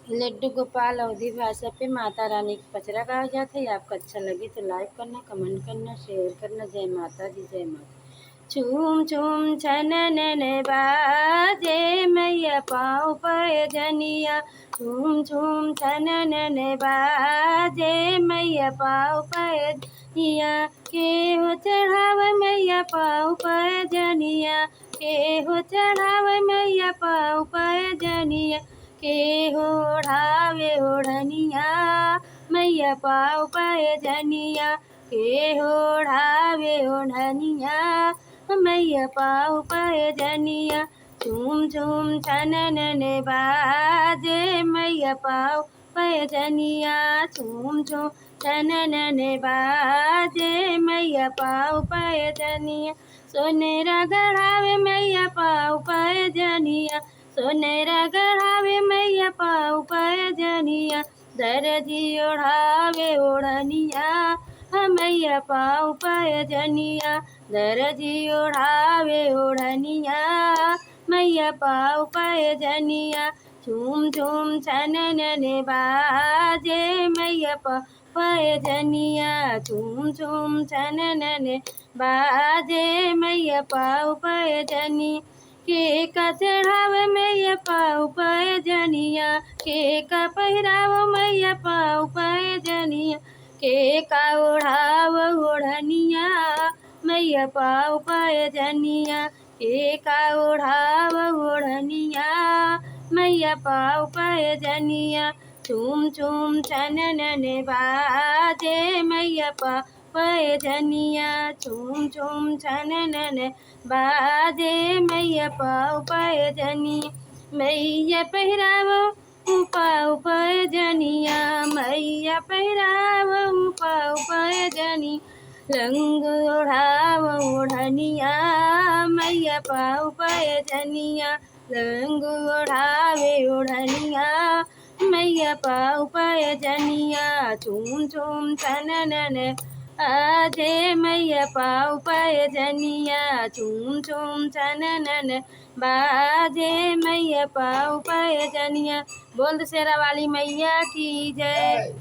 लड्डू गोपाल अवधी भाषा पे माता रानी की पचरा गाया जाता है। आपको अच्छा लगे तो लाइक करना, कमेंट करना, शेयर करना। जय माता दी, जय माता। चूम चूम छननन बाजे मैया पाँव पे जनिया। चूम चूम छननन बाजे मैया पाँव पे जनिया। के हो चढ़ाव मैया पाँव पे जनिया। के हो चढ़ाव मैया पाँव पे जनिया। के हो ओढ़ावे ओढ़निया मैया पाँव पे जनिया। के हो ओढ़ावे ओढ़निया मैया पाँव पे जनिया। झूम झूम छननन बाजे मैया पाँव पे जनिया। झूम झूम छननन बाजे मैया पाँव पे जनिया। सोनेरा गढ़ावे मैया पाँव पे जनिया। सोनेरा गढ़ावे मैया पाँव पे जनिया। दर्जी ओढ़ावे ओढ़निया मैया पाँव पे जनिया। दर्जी ओढ़ावे ओढ़निया मैया पाँव पे जनिया। झूम झूम छननन बाजे मैया पाँव पे जनिया। झूम झूम छननन बाजे मैया पाँव पे जनिया। के का चढ़ाव मैया पाँव पे जनिया। के का पहिराव मैया पाँव पे जनिया। के का ओढ़ाव ओढ़निया मैया पाँव पे जनिया। के का ओढ़ाव ओढ़निया मैया पाँव पे जनिया। चूम चूम छननन बाजे मैया पाँव पे जनिया। चूम चूम छननन बाजे मैया पाँव पे जनिया। मैया पहिरावो पाँव पे जनिया। मैया पहिरावो पाँव पे जनिया। रंग ओढ़ाव ओढ़निया मैया पाँव पे जनिया। रंग ओढ़ावे ओढ़निया मैया पाँव पे जनिया। चूम चूम छननन आजे मैया पाँव पे जनिया। चूम चूम छननन बाजे मैया पाँव पे जनिया। बोल दशहरा वाली मैया की जय।